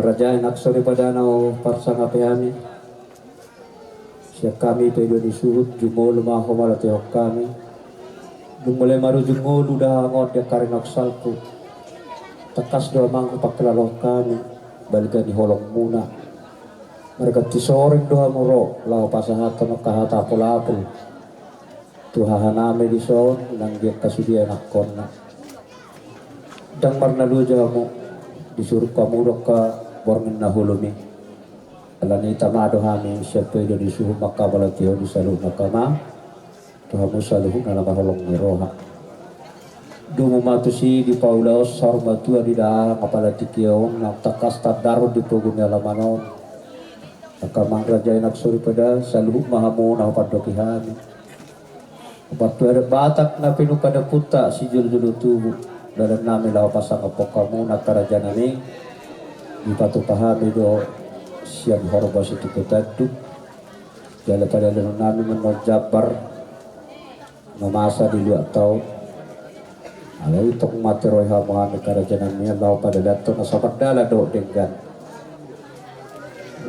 raja enak sore pada nau parsang apiami. Siap kami pedo disuhut jungo lemah homala teok kami. Dumulai maru jungo ludah ngot ya karin salku. Tekas doa mangku pakelaloh kami. Balikan di holong muna. Mereka tisoring doa muro lau pasahatan kahata polapu. Tuhahaname di son nang dia kasudia nak konna. Dang marna jamu disuruh kamu ka borngin na hulumi. Alani tamado hami siapa itu disuruh maka balatio disaluh makama. Tuhamu saluh na holong niroha. Dumu matusi di paulaos sarmatua di dalam apala tikiong nak takas tadaru di pogun alamanon. Akamang raja enak suri pada saluh mahamu na padokihani. Batu ada batak na pinukada puta si julu tubuh dalam nami lawa pasang apok kamu nak raja nami di patu pahami do siang horobas itu ketaduk jala pada dalam nami menol jabar memasa di luar tau alai tok mati roy hamami karaja nami lawa pada dato nasabat dala do dengan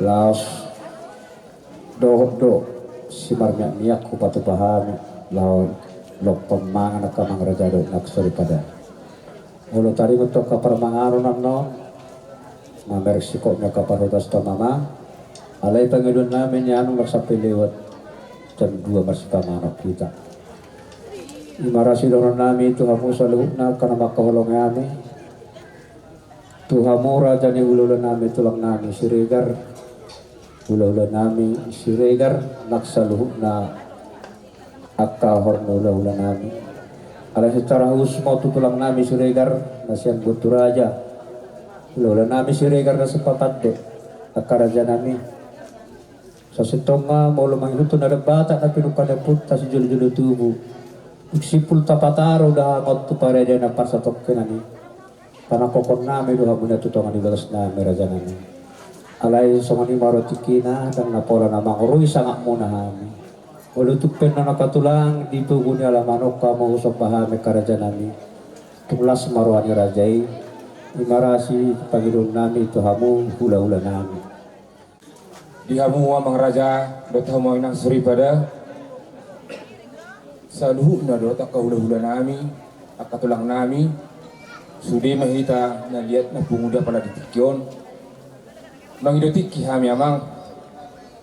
laos do simarnya niak ku patu pahami lawan lok pemangan akamang raja do nak sori pada mulu tari untuk kapar mangaron non mamer sikopnya kapar hotas mama alai pangidun namin ya anu sampai lewat jam 2 masih kamana kita imarasi doron nami Tuhamu saluhna karena makaholong nami Tuhamu raja ni ulula nami tulang nami siregar ulula nami siregar nak saluhna akka horno ula nami ala secara khusus mau tulang nami siregar nasian butuh raja ula nami siregar na sepapat de akka raja nami sa sitonga mau lemang itu na bata na pinukada putta si julu-julu tubuh sipul tapataro dah ngot tu parede na parsatok kenani karena kokon nami doha punya tutongan di balas nami raja nami alai somani marotikina dan napola namang rui sangat muna hami walutuk pen na nakatulang di tubuh ni alamanok kamu usap pahami karaja nami tulas maruhani rajai imarasi pangilun nami Tuhamu hula-hula nami dihamu amang raja dotamu inang suri pada saluhu na dota ka hula-hula nami akatulang nami sudi mahita na liat na bunguda pala ditikyon mangidotik kihami amang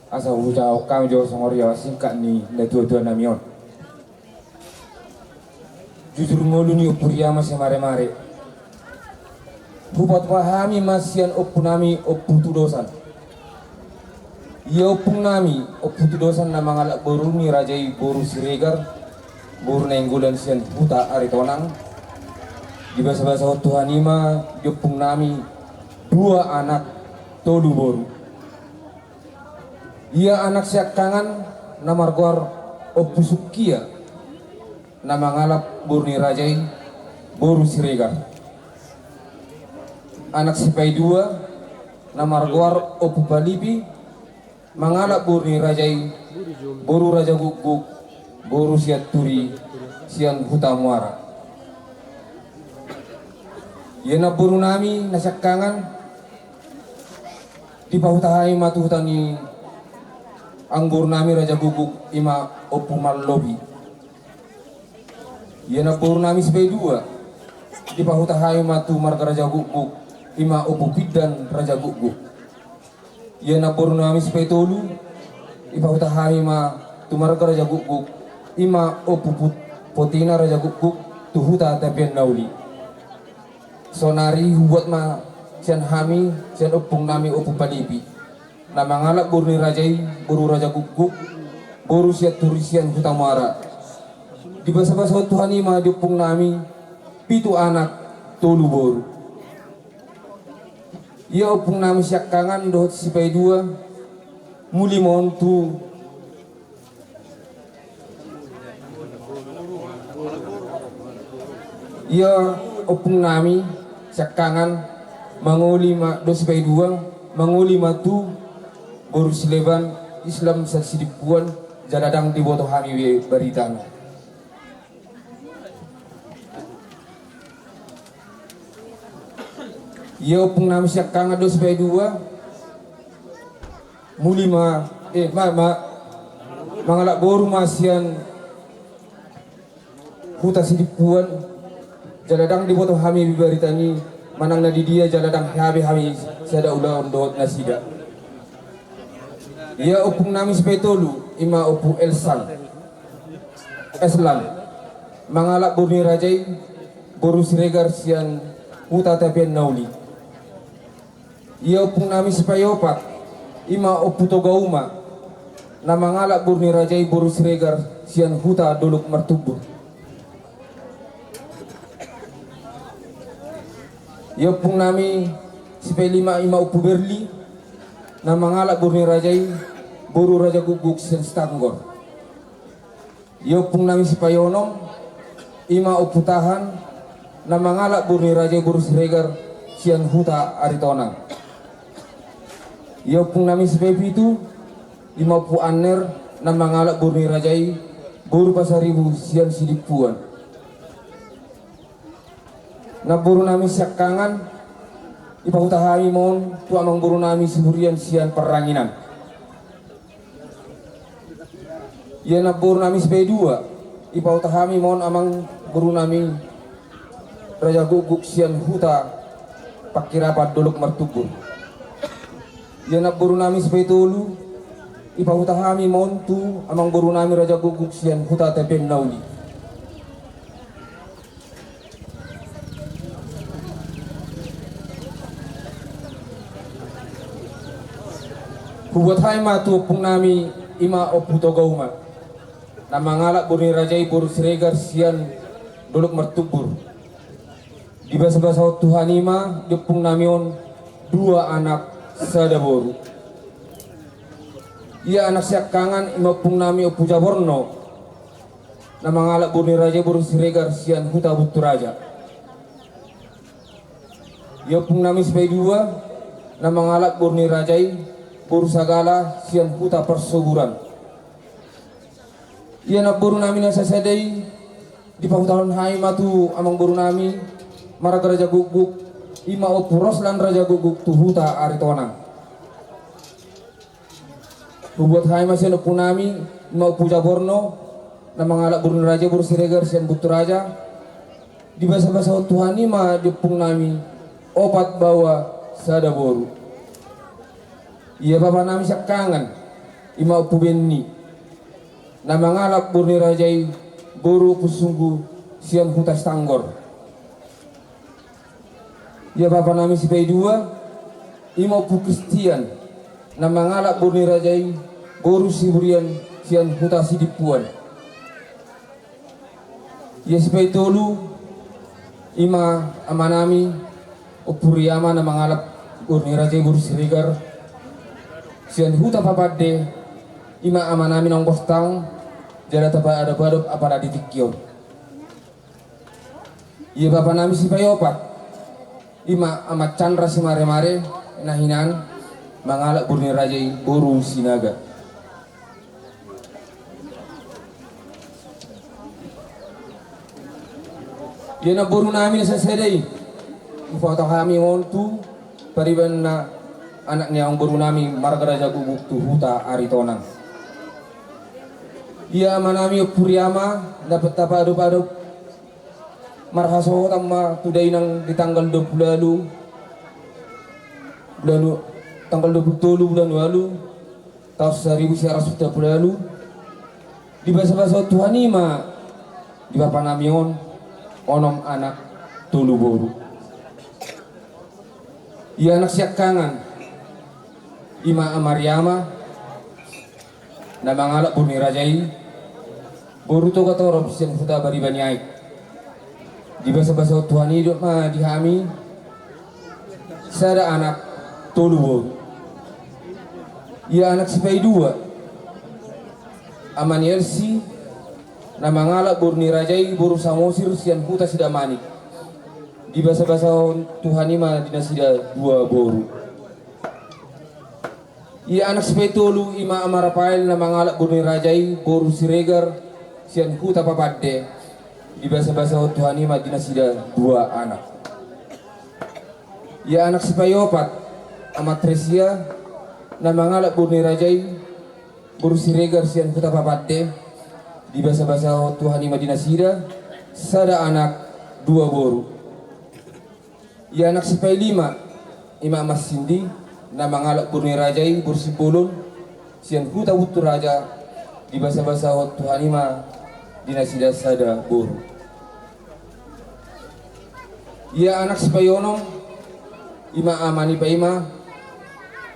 asa hujau kami jo songorya singkat ni na tua-tua namion jujur ngolu ni upuria masih mare-mare hubat pahami masian opu nami opu tudosan iya opung nami opu tudosan na mangalak boru ni rajai boru siregar boru na inggulan sian huta aritonang di basa-basa Tuhan ima diopung nami 2 anak tolu boru ia anak siak kangan namargor opusukia nama ngalap burni rajai boru siregar anak sipai 2 namargor opu balibi mangalap burni rajai boru raja guguk boru siat turi sian huta muara ia na boru nami nasiak kangan di pahutahai matu hutani anggur nami raja guguk ima opu mallobi yana pur nami sebagai 2 di pahutahai matu marga raja guguk ima opu pidan raja guguk yana pur nami sebagai 3 di pahutahai ma tu marga raja guguk ima opu potina raja guguk tuhuta tapian nauli sonari hubuat ma sian hami sian opung nami opu palipi nama ngalak boru ni rajai boru raja guguk boru siat turisian hutamara di basa-basa Tuhan ima diupung nami 7 anak tolu boru ia opung nami siak kangan dohot sipai 2 muli montu ia opung nami siak kangan mangoli ma do sipai 2 mangoli matu boru sileban Islam saksi dipuan jaladang di boto hami baritang Ia opung nami siak kanga dos bay dua muli mangalak boru masian huta sidipuan jaladang di boto hami bibaritani manang na di dia jaladang hami sada ula ondot nasida. Ia opung nami sepetolu ima opu Eslan mangalak burni rajai boru siregar sian huta tapian nauli. Ia opung nami sepayopat ima opu togauma na mangalak burni rajai boru siregar sian huta doluk martubur. Ia opung nami sepelima ima opu berli na mangalak burni rajai boru raja guguk sian stanggor. Ia opung nami sepayonom ima opu tahan na mangalak burni rajai boru siregar sian huta aritonang. Ia opung nami sepepi itu ima opu aner na mangalak burni rajai boru pasaribu sian sidipuan. Na boru nami siakangan ipa hutahami mon tu amang boru nami siburian sian peranginan. Ia na boru nami sepe dua ipa hutahami mon amang boru nami raja guguk sian huta pakirapat doluk martubur. Ia na boru nami sepe tolu ipa hutahami mon tu amang boru nami raja guguk sian huta tepen nauli. Huwat hai matu opung nami ima opu togauma na mangalak burni rajai boru siregar sian doluk martubur. Di basa-basa Tuhan ima diopung nami on dua anak sada boru. Ia anak siak kangan ima opung nami opu jaborno na mangalak burni rajai boru siregar sian huta butu raja. Ia opung nami sepai dua na mangalak burni rajai boru sagala sian huta persuburan. Ia na boru nami na sasadai di pahutalan hai matu amang boru nami maraga raja guguk ima opu Roslan raja guguk tu huta aritonang. Hubuat hai masian opu nami ima opu jaborno na mangalak boru raja boru siregar sian butu raja. Di basa-basa Tuhan ima diopung nami opat bawa sada boru. Ia bapa nami sakangan ima opu benni na mangalak burni rajai boru pusunggu sian huta stanggor. Ia bapa nami sipai dua ima opu Kristian na mangalak burni rajai boru siburian sian huta sidipuan. Ia sipai tolu ima amanami opu Riyama na mangalak burni rajai boru siregar sian huta papadde ima amanami nong bostang jada tapa ada badop apara ditikyon. Ia bapa nami si payopat ima amat Chandra si mare-mare nahinan mangalak burni rajai boru sinaga. Ia na boru nami sa sedai ifoto kami montu pariban na anak niang boru nami marga raja guguk tu huta aritonang. Ia manami Puriama dapat tapa adop marhaso tamma tudai nang di tanggal 20 lalu tanggal 27 bulan lalu tahun 1930 lalu di basa-basa Tuhan ima di bapa nami onom anak tulu boru. Ia anak siak kangan ima Mariama na mangalak burni rajai boru to katorop sian huta bari baniaik. Di basa-basa Tuhan hidup ma dihami sada anak tolu boru. Ia anak sipai dua Amani Elsi na mangalak burni rajai boru samosir sian huta sida manik. Di basa-basa Tuhan ima dinasida dua boru. Ia anak sepetolu ima amarapail na mangalak burni rajai boru siregar sian huta papadde. Di basa-basa Tuhan ima dinasida dua anak. Ya anak sipayopat amat Tresia na mangalak burni rajai burusiregar sian kuta papate di basa-basa Tuhan ima dinasida sada anak dua boru. Ya anak sipai lima ima mas sindi na mangalak burni rajai bursipulun sian kuta wutu raja di basa-basa Tuhan ima dinasida sada boru. Ya anak sipayonom ima amani pa ima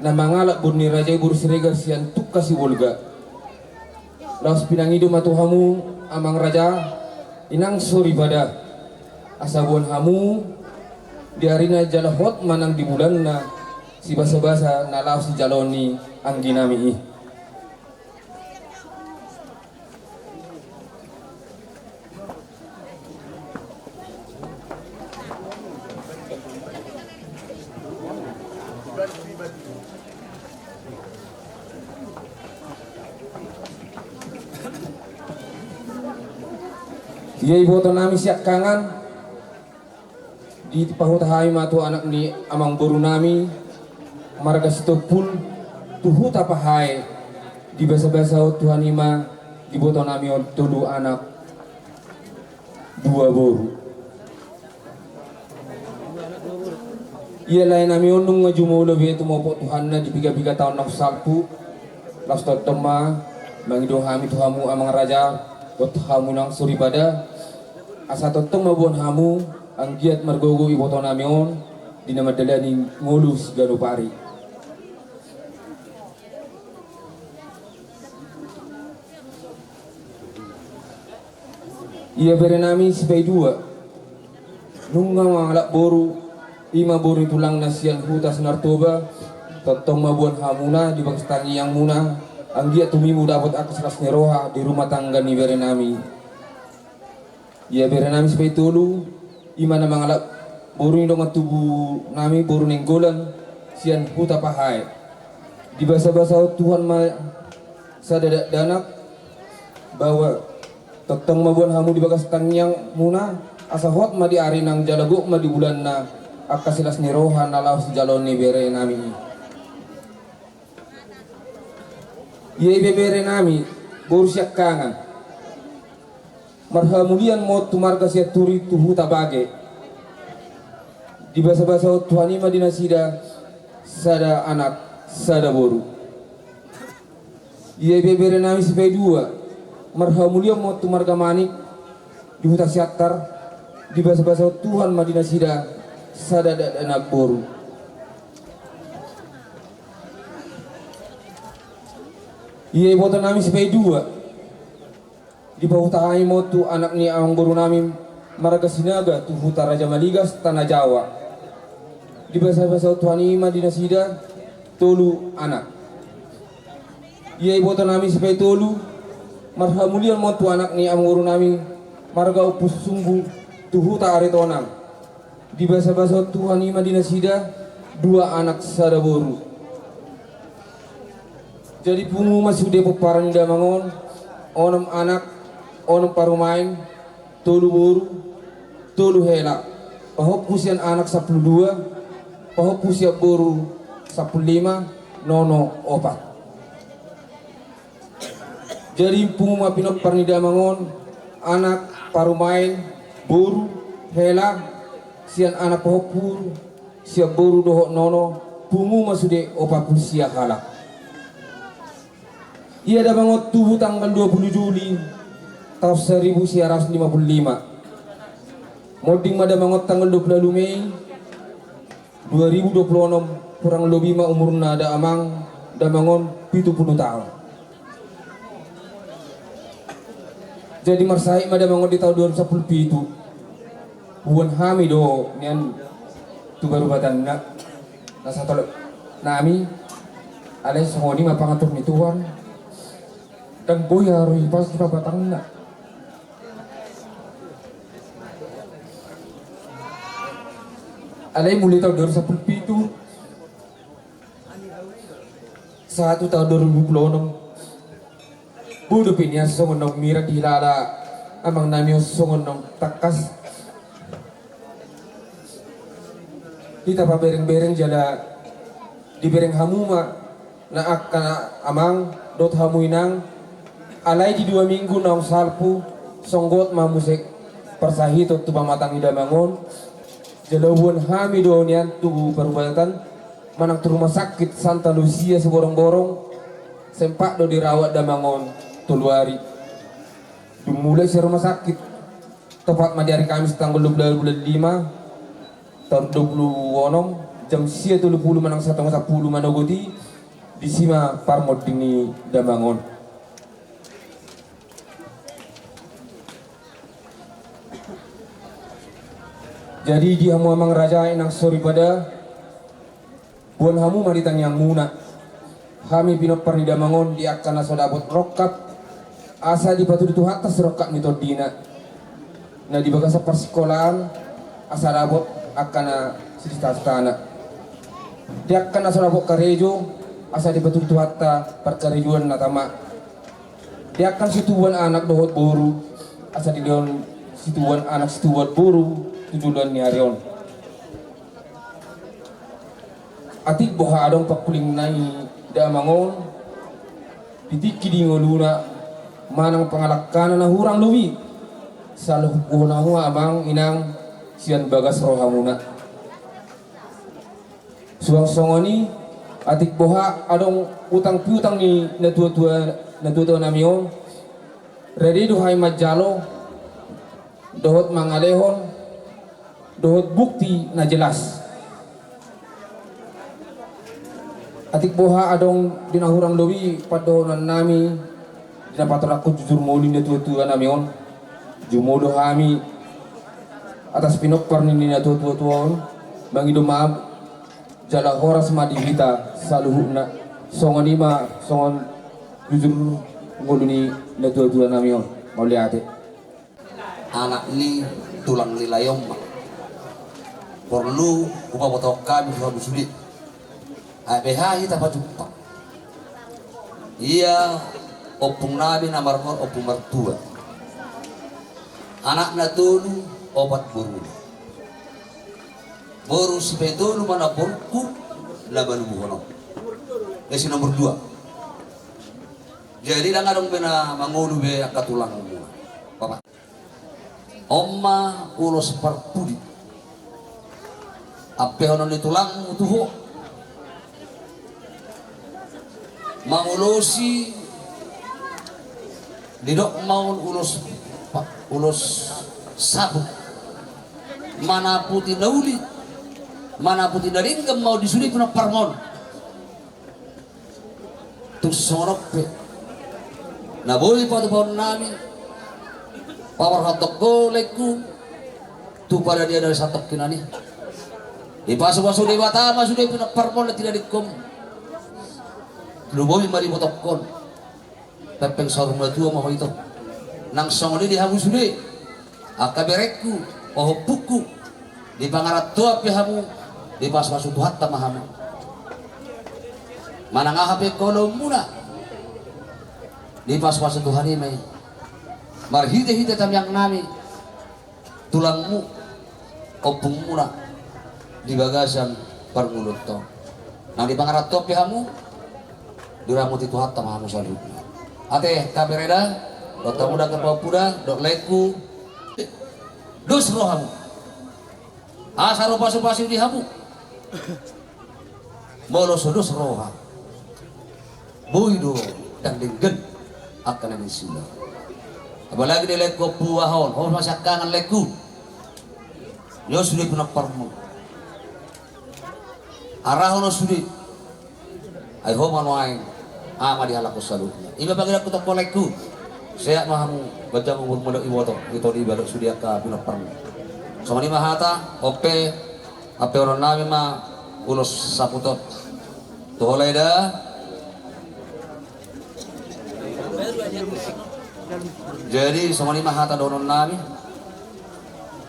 na mangalak burni rajai burusiregar sian tukasi wolga laos pinangido matuhamu amang raja inang sori pada asabon hamu diarina jalahot manang di bulan na si basa-basa na laos si jaloni ang ginami. Iya iboto nami siak kangan di pahutahay matu anak ni amang boru nami marga sitopul tuhu tapahay di basa-basa Tuhan ima di boto nami tulu anak dua boru. Iya lain nami onung ngajumulo beto mopo Tuhan na di biga-biga tahun nak salpu las totoma mangido hami tuhamu amang raja ot hamu nang suri pada asa totong mabuan hamu ang giat margogo iboto namion di nama dalani ngulus galupari. Ia bere nami sipai dua nunga mangalak boru ima boru tulang nasian hutas nartoba totong mabuan hamuna di bangstangi yang muna ang giat tumimu dapat akas ras neroha di rumah tangga ni bere nami. Ya bere nami sipai tolu ima na mangalak boru indong tubuh nami boru nenggolan sian huta pahai di basa-basa Tuhan ma sada danak bahwa totong mabuan hamu di bagas tangyang muna asa hot ma di ari nang jalago ma di bulan na akasilas ni rohan na laos jalon ni bere nami. Ye bere nami boru siak kangan marhamulian mo tumarga siya turi tuhu tabage di basa-basa Tuhan ima dinasida sada anak sada boru. Ia bebere nami sipai dua marhamulian mo tumarga manik di huta siatar di basa-basa Tuhan ma dinasida sada anak boru. Ia iboto nami sipai dua di bawah tahay mo tu anak ni ang boru nami maraga sinaga tu huta Raja Maligas tanah Jawa di basa-basa Tuhan ima dinasida tolu anak. Ia iboto nami sipai tolu marhamulian mo tu anak ni ang boru nami maraga upus sunggu tu huta Aritonang di basa-basa Tuhan ima dinasida dua anak sada boru. Jadi pungu masude peparanda mangon onom anak onom parumain tolu boru tolu hela pahop pusian anak 12 pahop pusia boru 15 nono opat. Jadi puma pinok parnida mangon anak parumain boru hela sian anak pahop puru siap boru dohok nono pungu masude opat pusia halak. Ia ada bangot tubuh tanggal 20 Juli tahun 1955. Moding mada bangot tanggal 20 Mei 2026 kurang lebih ma umurna ada amang da bangon 70 tahun. Jadi marsai mada bangot di tahun 2010 itu. Buan hami do nian tu baru badan nak nasa tolak nami alai songoni mapangatur ni tuan dan boy harus pas kita batang nak alai mulai tahun 2010 itu 1 tahun 2026 budu pinya songon nong mira dilala amang nami songon nong takas kita pa bereng-bereng jala di bereng hamuma na akan amang dot hamuinang alay di 2 minggu na salpu songgot mamusek persahito tu pamatang ida mangon jalawon hami doon yan tu perubatan manang tu rumah sakit Santa Lucia seborong-borong sempak do dirawat damangon tuluari dimulai si rumah sakit tepat di hari Kamis tanggal 12 bulan 5 tahun 20 jam sia 30 manang 1:10 manogoti di sima parmod dini damangon. Jadi dia mau amang raja inang sorry pada buan hamu maritan yang muna kami pinop pernida mangon di akan asodabot rokap asa di batu itu atas rokap mitodina nah di bagasa persekolahan asa dabot akan sista-stana di akan asodabot karejo asa di batu itu hatta perkarejuan natama di akan situan anak dohot boru asa di don situan anak situan boru tujuan ni harion atik boha adong pakuling nai da mangon pitiki di ngoluna manang pangalakana na hurang luwi saluh kuhuna hua abang inang sian bagas rohamuna suang songoni atik boha adong utang piutang ni natua namion ready duhai majalo dohot mangalehon dohot bukti na jelas atik boha adong dinahurang lobi padonan nami dinapator aku jujur maulin na tua-tua nami on jumodo kami atas pinokpar ni na tua-tua on bangido maab jala horas madivita saluhuna songon ima songon jujur maulini na tua-tua nami on mauliate anak ni tulang nilayong perlu upamotok kami kamu sulit abehahi dapat jumpa iya opung nabi namarmor opung mertua anak na dulu obat boru si pedulu mana borku laban buhono esi nomor 2 jadi lang adong bena mangulu be akatulang mo papa omma ulos parpudi ape hono ni tulang tuho mangulosi didok maun ulos sabuk mana putih nauli mana putih daringgam mau disuri puna parmon tu sorok pe na boleh patu pohon nami pawar hatok goleku tu pada dia dari satok kinani di pasu-pasu di bata masuk di puna parmon tidak dikom lubomi mari motokon pepeng sorong tua mau itu nang songoli di hamu sude akabereku oh puku di pangarat tua pihamu di pas-pasu tuhat tamahamu mana ngahape kolom muna di pas-pasu Tuhan ini marhide-hide tam yang nami tulangmu opung muna di bagasan parmulut to nang di pangarat tua pihamu diramu itu hatta mahamu salut ate kabereda dok tamuda kepapuda dok leku dus rohamu asa ropa-sopa di hamu molo sudus roha boido dan dinggen akan yang sila apalagi di leku puahon hon masyakangan leku yo sudah punak parmu arahono sudah ay ho manuain ama di halaku salutnya iba bagay aku toko leku saya mahamu baca umur muda iwoto itu di balok sudia ka punak parmu sama ni mahata ope ape orang nami ma ulos saputot tuholay da jadi sama ni mahata donon nami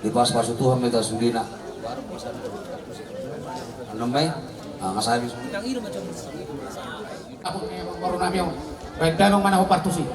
di pas-pas Tuhan meta sudina namay ngasabi ako baru nami yung pwede mong mana partusi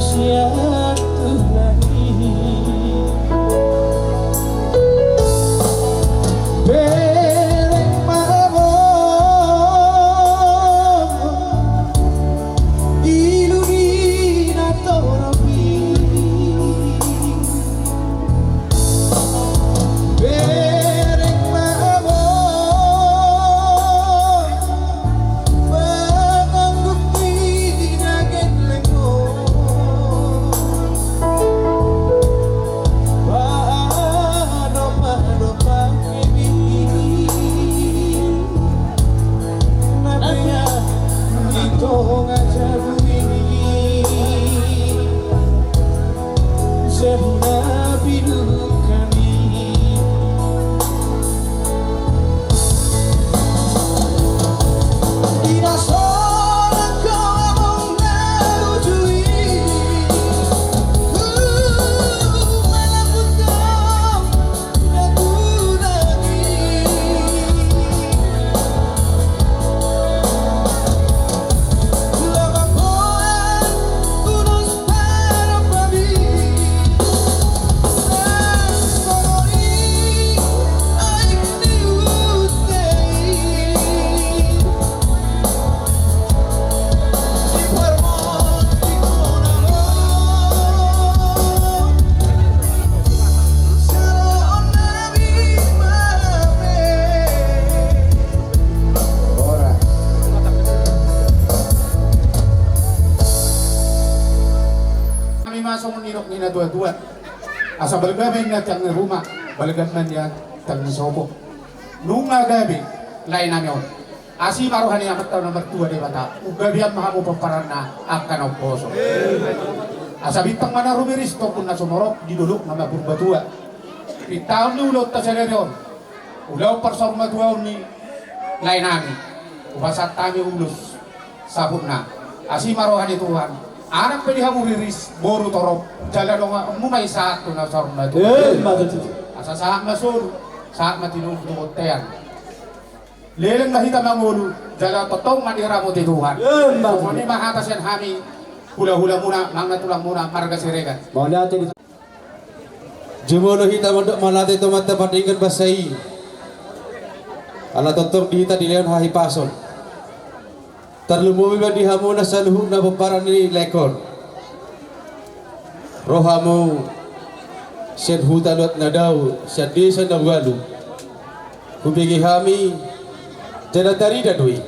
satu lagi bereng mabok illuminator bereng mabok pangangguk inagen lengko paano pag-ibig na kaya ito nga sabuhin sa nabilog kami inasolan ko among narujuin malapot kang natulagin labang ko ang unos para pabig ang sorry ay kiniutay si Parmon di ko naman saroon namin mame ora Kami masong ninok ni na dua-dua. Asa balgamin na tiyang ni rumah, balgan man yan tiyang ni sobo. Nung nga gabi, lain namin yun. Asi maruhan niya mataw na magtuwa di bata, ugabihan mahamu pamparan na akan ang poso. Asa bintang mana rumiristo kung nasumorok, didulok na maburbatua. Itaon ni ulot ta sa leryon. Ulaw parsor maduaw ni lain namin. Ubasat kami ulos, sabot na. Asi maruhan ni Tuhan. Anak pwede hamuriris, boru torok, jalan nga umumay sa ato na sarong na ito. Asa saak masur, saak matinutungkot tayan. Leleng mahita mangulu, jalan totong manira mo ti Tuhan. Kung ano mahatas yan hami, hula-hula muna, nang natulang muna, marga siregan. Mau natin Jumolo hita mandok malate tomata patingan basai. Ala tontong dihita di leon hahi pason. Terlumumi ba di hamuna sa luhuk na paparan ni lekor. Rohamu siyan hutalot na daw siya di sa nawalu. Kubigi hami jana dari dadui.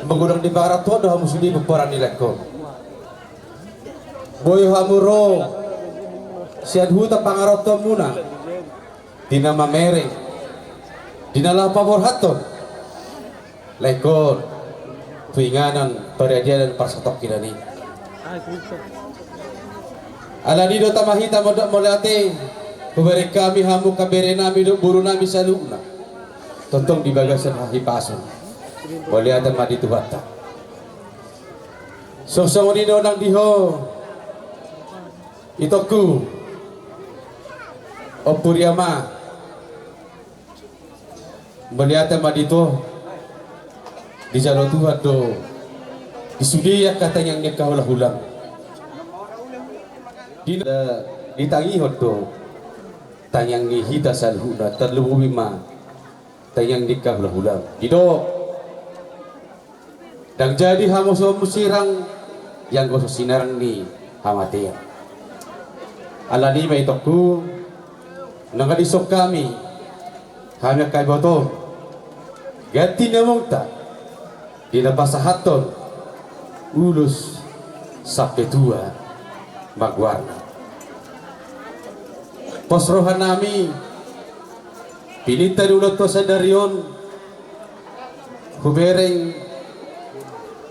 Mengurang di barat tuan dah hamu sudi paparan ni lekor. Boy hamuro siyan huta pangarot to muna. Dina mamereng. Dina lapa borhaton. Lekor tuinganan peradian pasatok kirani. Alani do tamahita modok molate kubere kami hamu kabere nami do buru nami saluna. Tontong di bagasan hahi pason. Boleh ada madi tuwata. Sosong ni do nang diho. Itoku Opuriama melihat madi to di jalan Tuhan do disudi ya kata yang nikah ulang ditangi hodo tanyang ni hita salhuna terlebih ma tanyang nikah ulang dido dan jadi hamuso musirang yang goso sinarang ni hamatia alani may toku nangadisok kami kay boto gati namong ta dinapasahaton ulus sampai tua magwarna posrohan nami pinita dulot to sa darion hubereng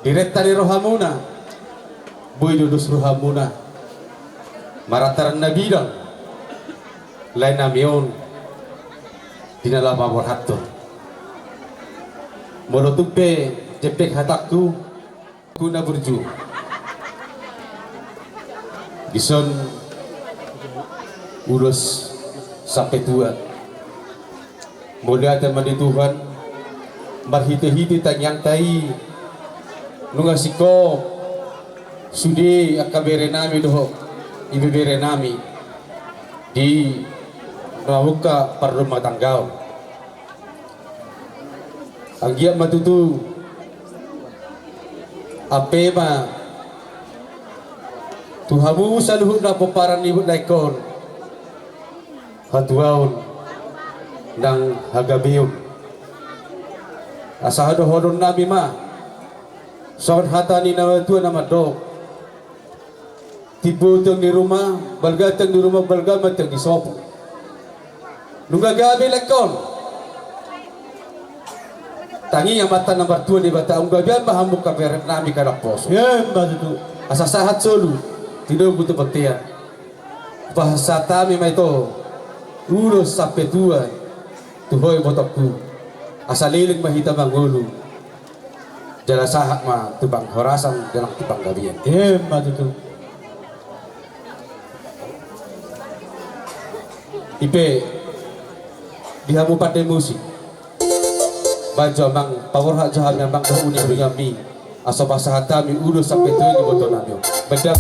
direkta ni rohamuna boy dudus rohamuna marataran na bidang lain namion dinala maborhaton molotupe jepek hatakku kuna burju Gison urus sampai tua mulia teman di Tuhan marhiti-hiti tanyang tai nungasiko Sudi akabere nami doho ibebere nami di Rahuka Parrumah Tanggau. Agiat matutu apema tuhamu saluhut na peparan ibut laikon hatuaun nang hagabiun asahado hodon nami ma sawat hatani na tuan nama dok tipu teng di rumah balgateng di rumah balgamateng di sopo nungga gabi laikon tangi yang mata nomor 2 di bata unggabian mahamuk kaberet nami kadak pos ya mbak itu asa sahat solu tidak butuh betian bahasa tami ma itu urus sampai tua tuhoy botokku asa liling mahita mangulu jala sahat ma tubang horasan dalam tubang gabian ya mbak itu ipe dihamu pandai musik bajo mang power hak jahat yang bang uni dengan mi asal bahasa hatami udah sampai tu ini botol nami bedang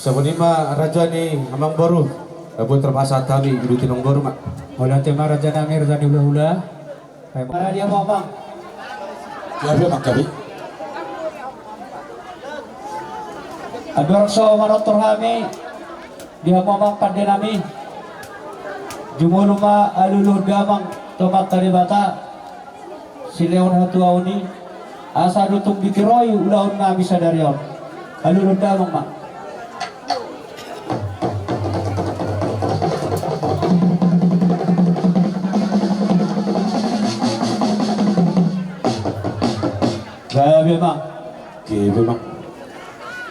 Sebenarnya raja ni amang baru, abun terpaksa kami dulu tinong baru mak. Oleh tema raja nami raja di hula-hula. Mana dia mau bang? Siapa mak kami? Ador so manotor kami. Dia mau bang pandai nami. Jumuluma aluluh gamang tomat tari bata. Sileon hatu auni. Asa dutung dikiroi ulaun nami sadarion. Aluluh gamang mak. Gabi mak, Gabi mak.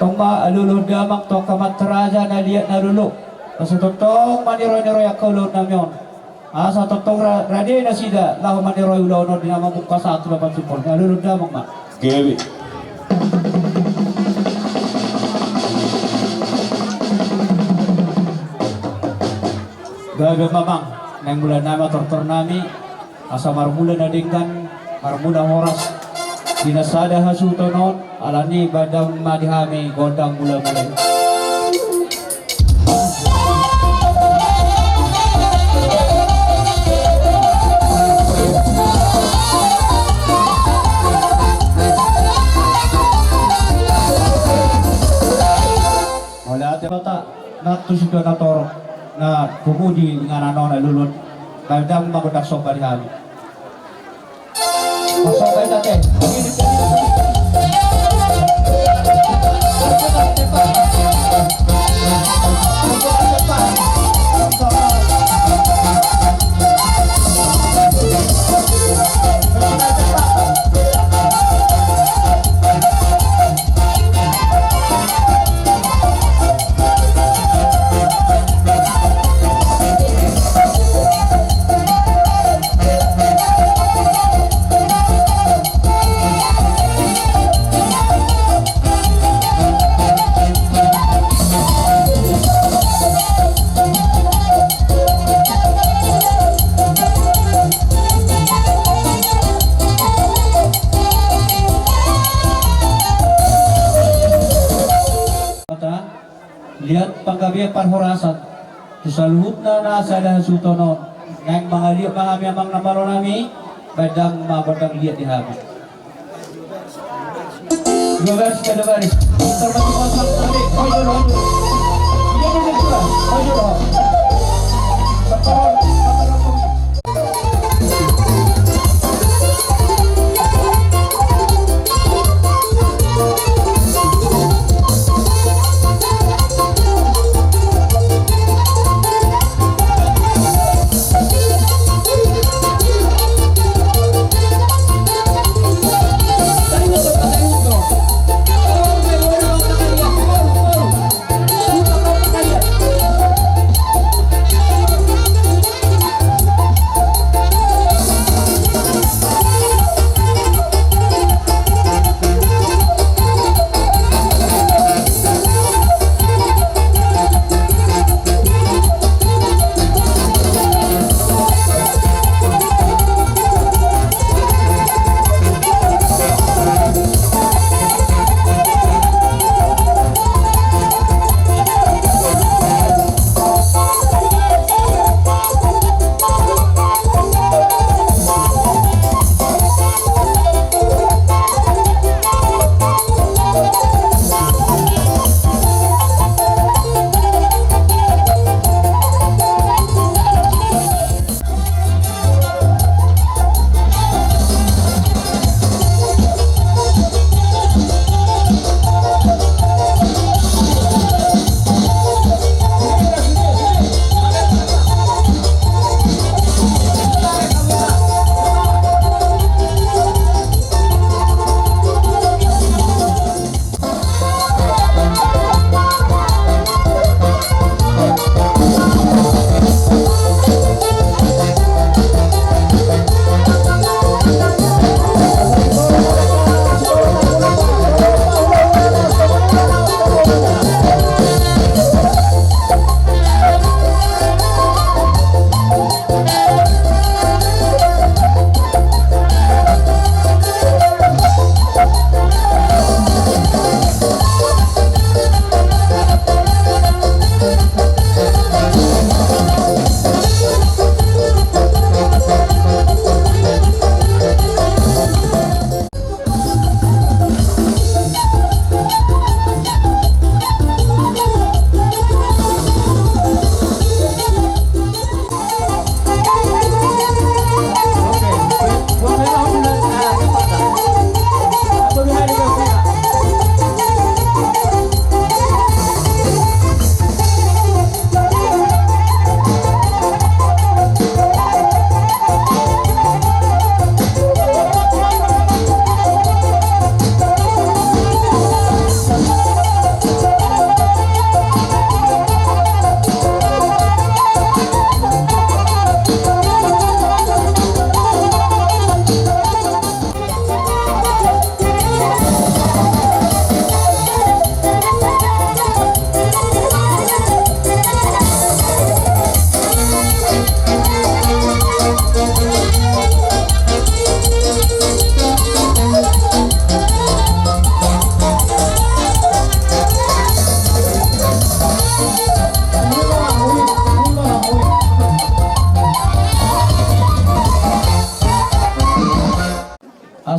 tong ma aluluh damang tong kamat raja na liat na lulu. Asa totong maniroy-niroy akaulun namyon. Asa totong radi na sida lahu maniroy ulaw di nama muka satu bapak supor. Aluluh damang mak. Gabi. Gabi mamang, nang bulan nama tortor nami. Asa marmula na dinggan, marmula horas. Dinasada hasutonon alani badang madihami godang mula-mula. Oleh ate bata natu sudah natorok na pumudi nganano na lulun badang magodak sopa dihami. Masuk ke tate. lihat panggabi panhorasan sa luhut na nasa lahat sutonon ng mga liya mga amang namaro nami badang mabadang liya di hami dua baris kada baris termati pasang tadi ojo iya ini juga ojo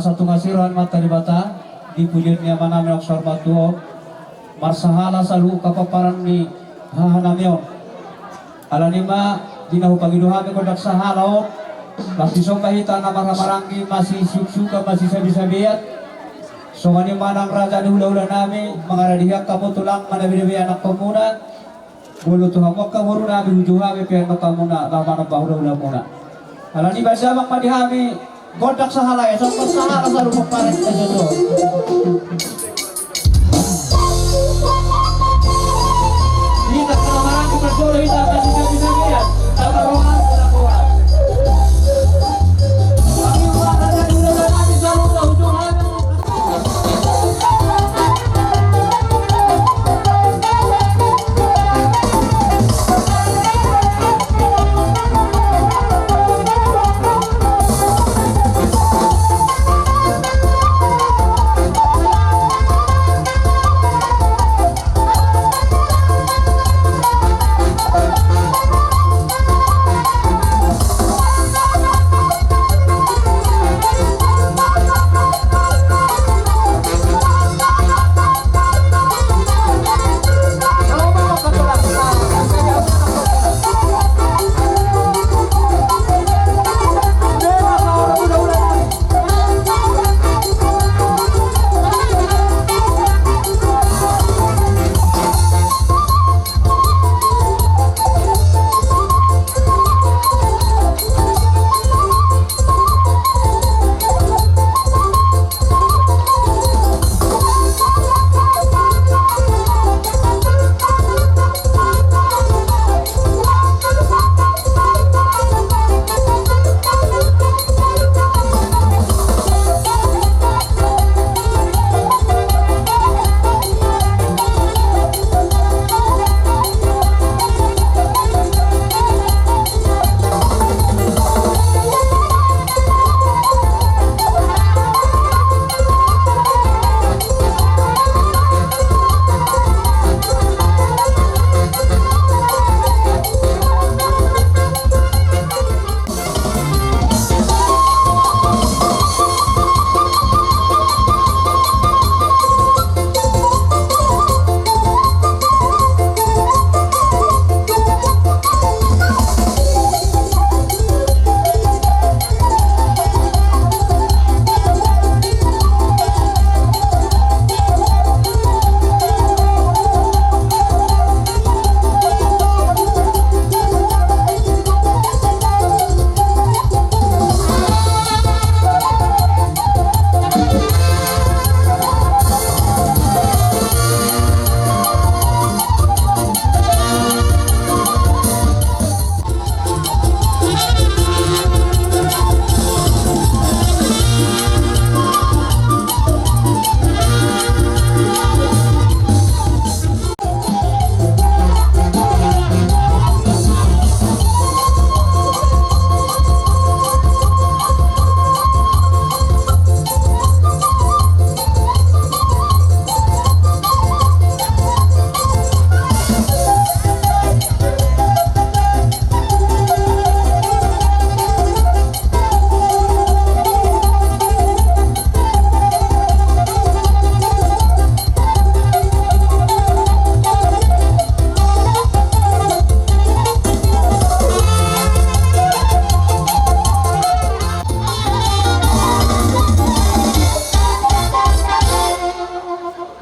satu ngasiran mata di bata di pulirnya mana meok sorbat tuo marsahala salu kapaparan ni hahanamyo alanima dinahu pagiduhami kodak sahalao pasti sombahita na marhamaranggi masih suka masih sabi-sabiat songani manang raja di hula-hula nami mangaradiyak kamu tulang mana bidabi anak pemuna bulu tuhamok kamu nami hujuhami pian makamuna lama nambah hula-hula muna alani basamang madihami godak sahala ya sampai sahala saru paparan kita jodoh kita kelamaan kita jodoh kita masih sabi-sabiat sama rohan kuat kami ada di hula-hula nami selalu hujuhami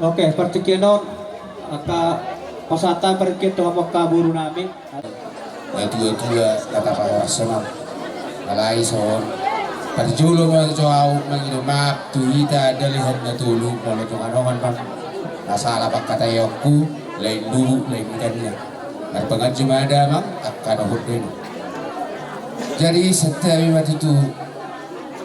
Oke, pertikienon aka pasatan perkit to kaburu namin. Ya tua-tua kata para senang. Alai son. Perjulo mo ito au mangino map tuita dalihan na tulog mo ito anongan pang nasala pagkatayokku lain dulu lain ikannya. Narpangan jumada mang akan hudin. Jadi setiap mati itu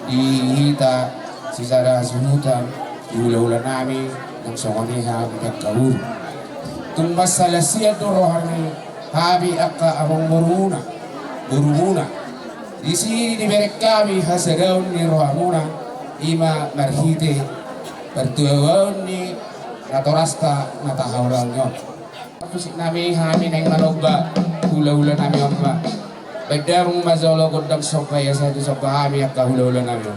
dihita sisara sumutan diula-ula nami ng songoniha kita kabur. Tung masalah siya do rohani habi akka among burumuna. Di sini di merek kami hasagaon ni rohamuna ima marhite bertuawan ni natorasta natahawran nyo. Pusik nami hami neng malogba hula-hula nami amma. Bedang mazolo godang sopa ya sa sopa hami akka hula-hula nami.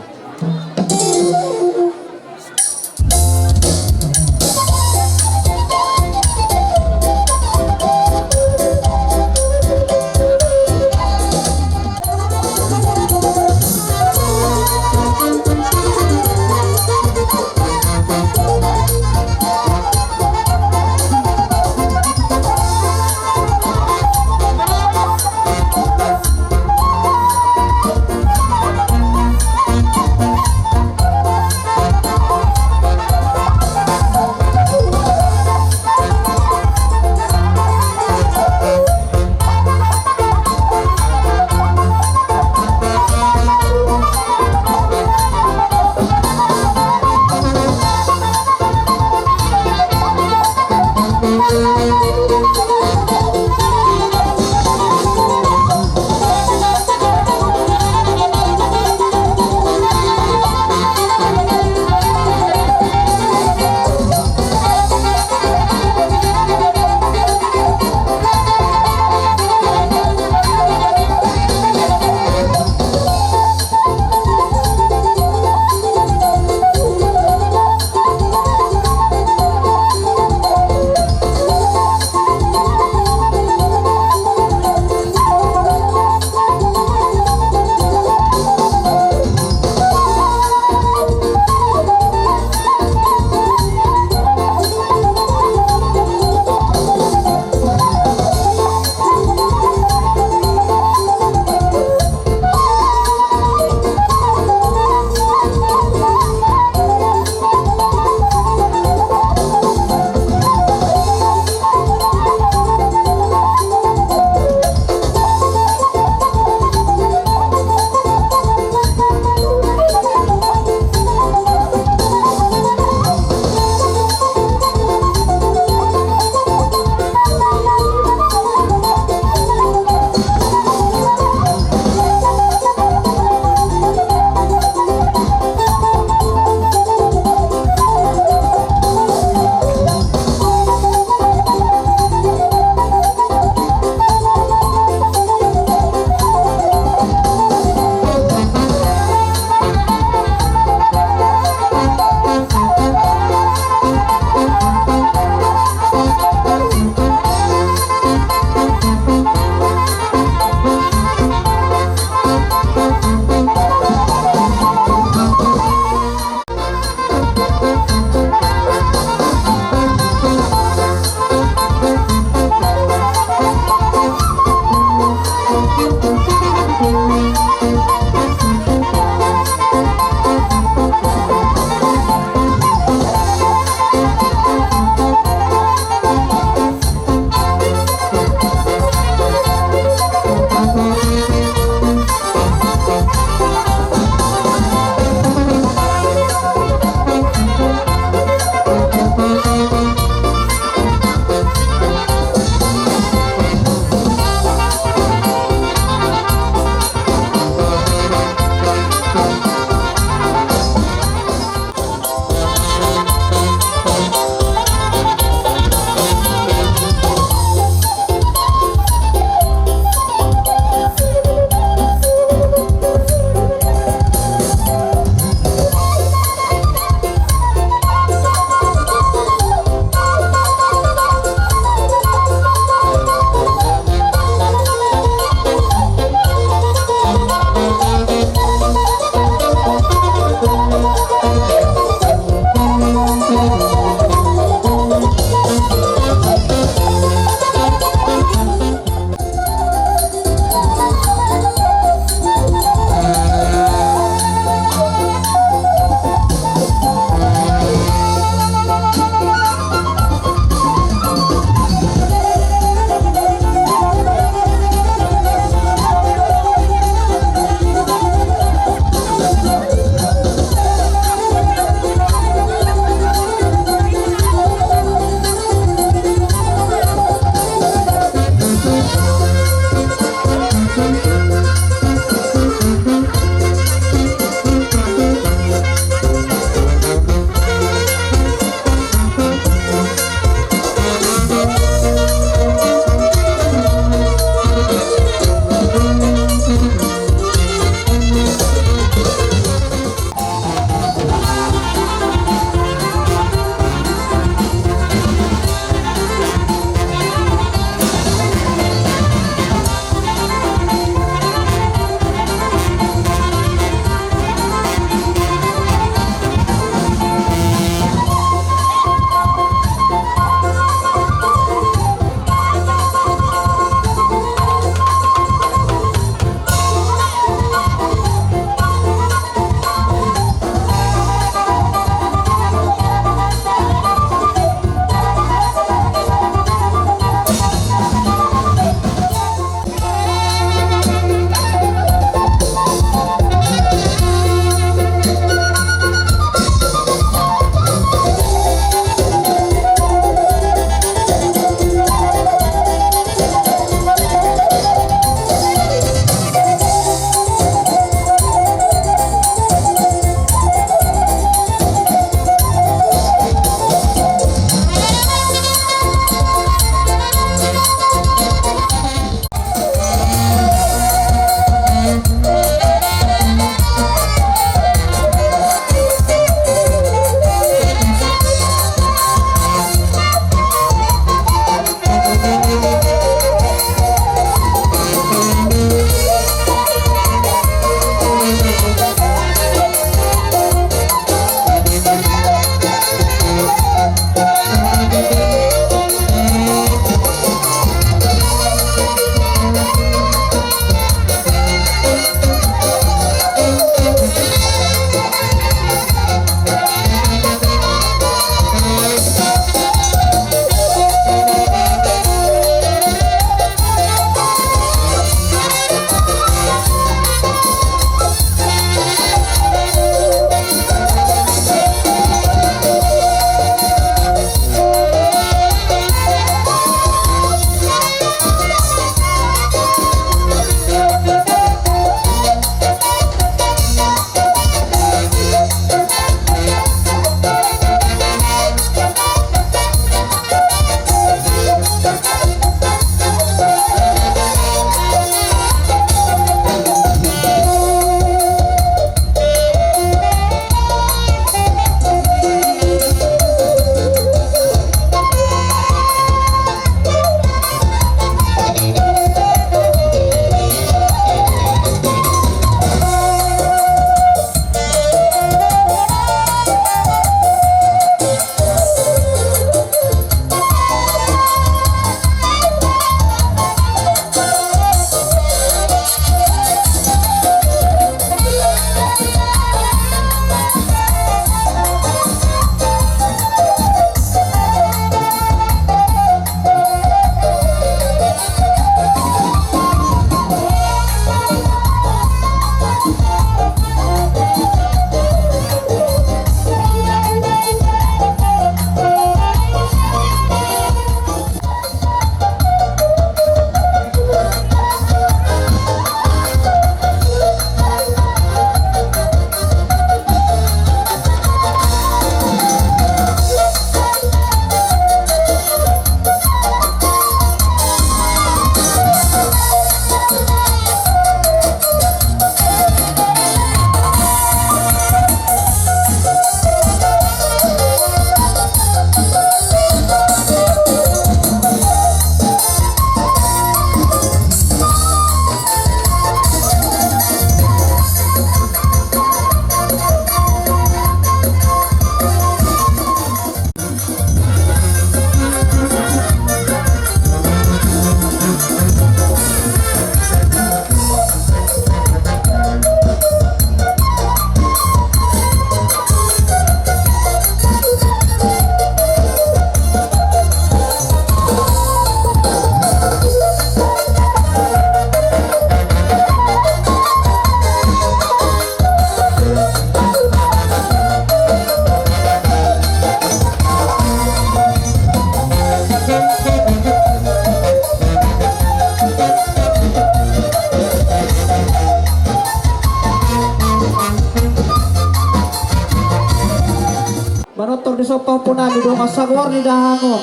sopa po namin doon asagwar ni dahango.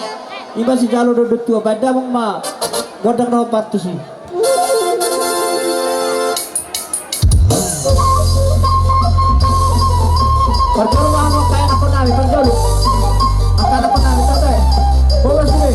Iba si jalo do tua bada mong ma. Godang na patu si. Perjalo mo kaya na po namin perjalo. Akan na po namin tatay. Bolos ni.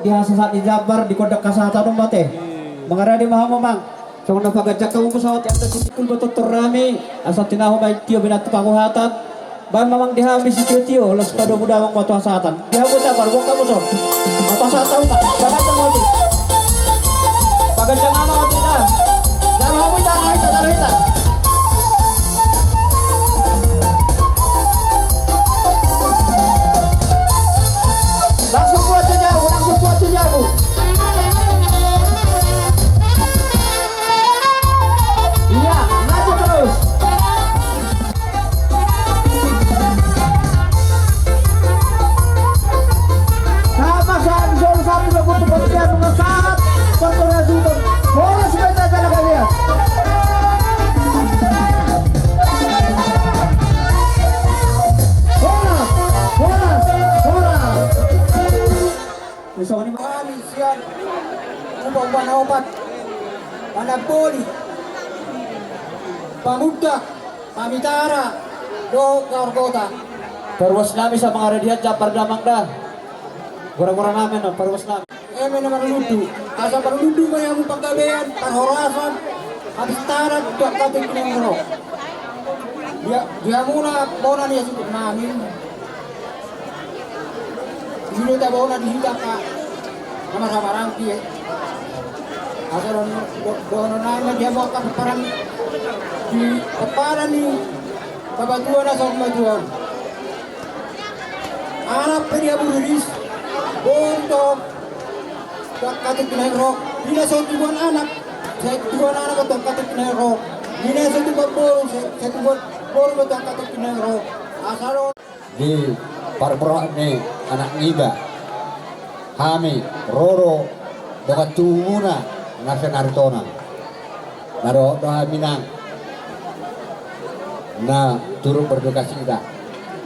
dihasasat di Jabar di kodak kasata dong bate. Mengarah di maha memang. So na pagajak kamu pesawat yang tersikul betul terami asal tinahu baik tio binat panguhatan. Ban memang dihabis tio los pada muda wang batu hasatan. Dihabis Jabar buka musuh. Batu hasatan tak. Jangan tengok. Pagajak nama waktu dah. Jangan mau kita. Langsung buat jauh. Iya, maju terus. Sama saat zona satu berbuat kemudian mengesat pertolongan itu. Bola sebentar jalan kalian. Bola. Besok ini kami siap ubah obat pada poli Pamuda Pamitara do Kota perwas nami sa mga radiat Japar damang dah gura-gura namin no perwas nami naman ludu asa parludu may among paggabean panhorasan habis tarat do kating kinengro dia muna niya sibuk namin Dulu tak bawa dihita ka sama rangki ya. Asal doon na dia bawa ka parang di keparan ni kabatuan na sa kemajuan. Anak pa dia buris untuk katik pinahiro. Dina sa tubuan anak atong katik pinahiro. Dina sa tubuan bol, sa tubuan bol atong katik pinahiro. Asal di parpro ni anak ngiba hami roro doka tumuna nasa naritona naro doha minang na turun berduka cita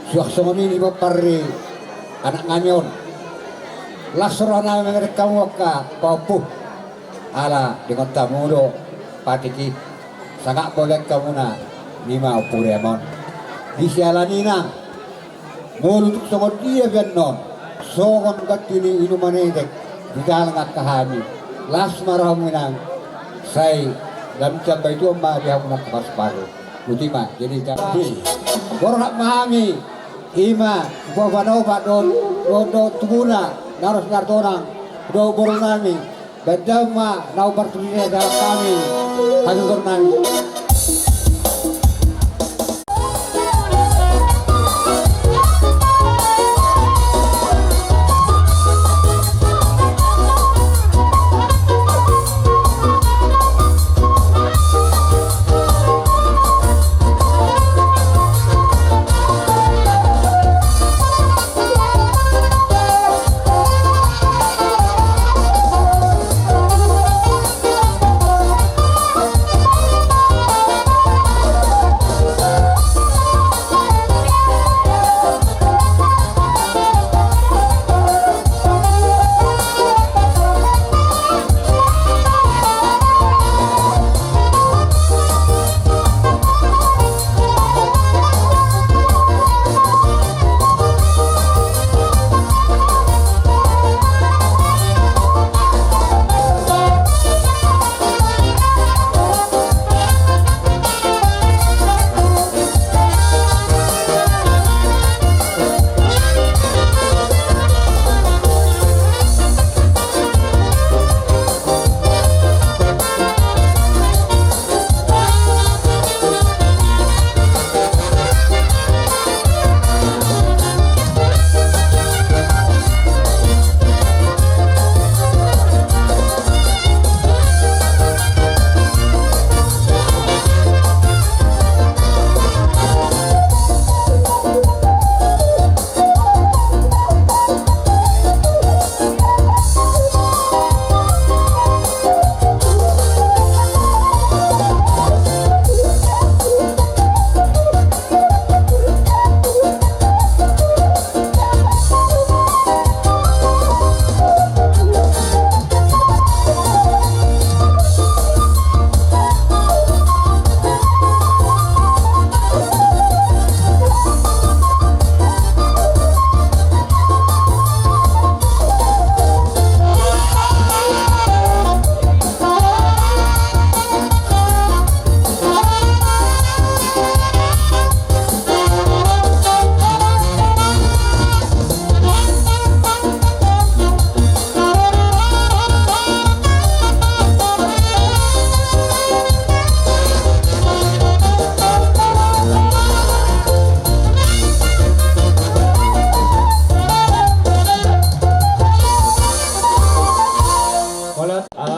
suak sumami lima parri anak nganyon lasrona mereka waka papu ala dengan tamudo patiki sangat boleh kamuna lima upuremon di sialanina Ngulutuk sama dia ganon, songon katini inumanedek di dalam kahami. Las marah minang, saya dalam sampai itu mbak dia nak pas paru. Utima jadi jadi. Borak mahami, ima bawano padon, rodo tuguna, naros nartonang, do borunani, bedama nau bertulisnya dalam kami, hanya borunani.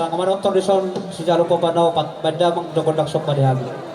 ngamanonton di son si Jalo Papanaw pat banda mang dokondak sok padihagi.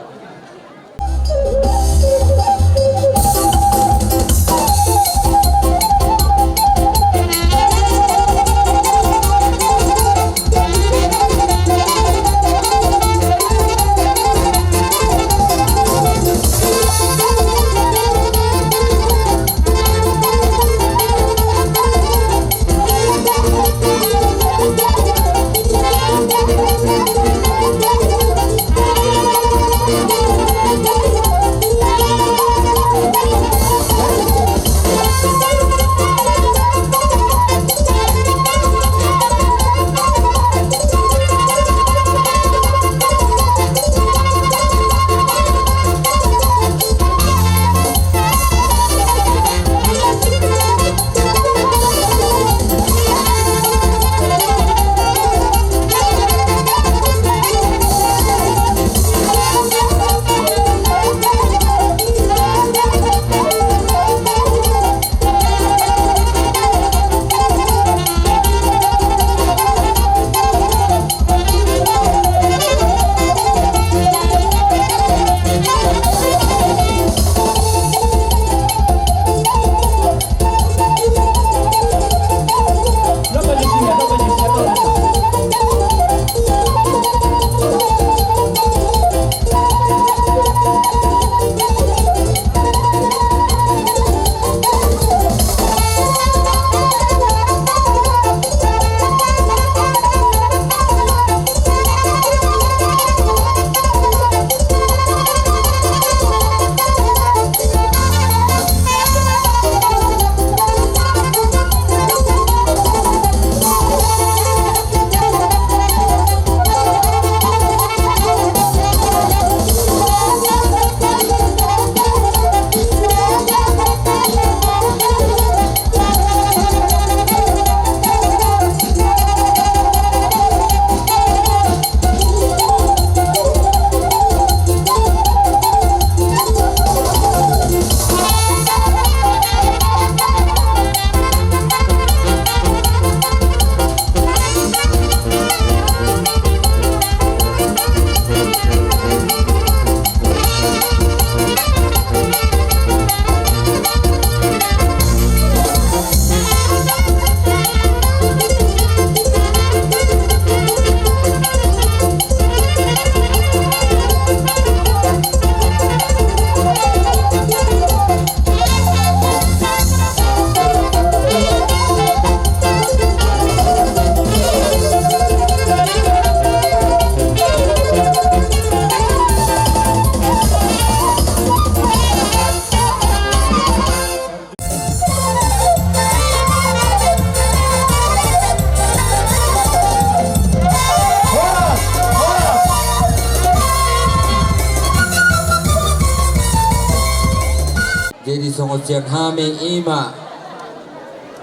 Jadi songotian hame ima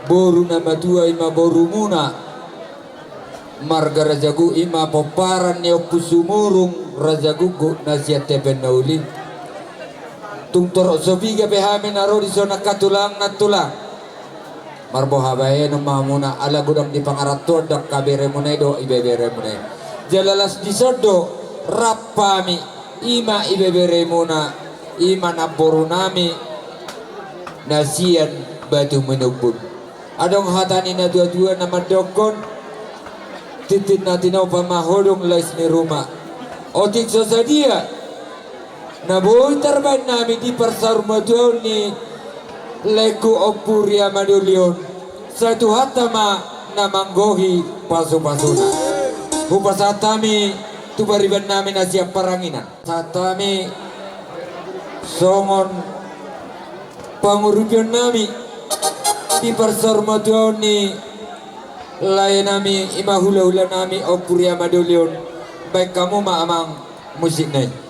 boru nama tua ima boru muna marga rajagu ima poparan neo pusumurung rajagugu nasihat tepen nauli tung torok sobiga behame naro di zona katulang natulang marbo habae no mamuna ala gudang di pangarator dak kabere munedo ibebere munai jalalas di sodo rapami ima ibebere muna ima naboru nami nasian batu menubun adong hatani na dua-dua nama dokon titit natinaw pamahodong lais ni rumah otik sosadia na boy tarban nami di persarumatuan ni leku opuria madulion satu hatama na manggohi pasu-pasuna upasatami tu bariban nami nasiap paranginan satami songon pangurupian nami di persarumatuan ni layan nami imahula-hula nami opuria madulion baik kamu maamang musik naik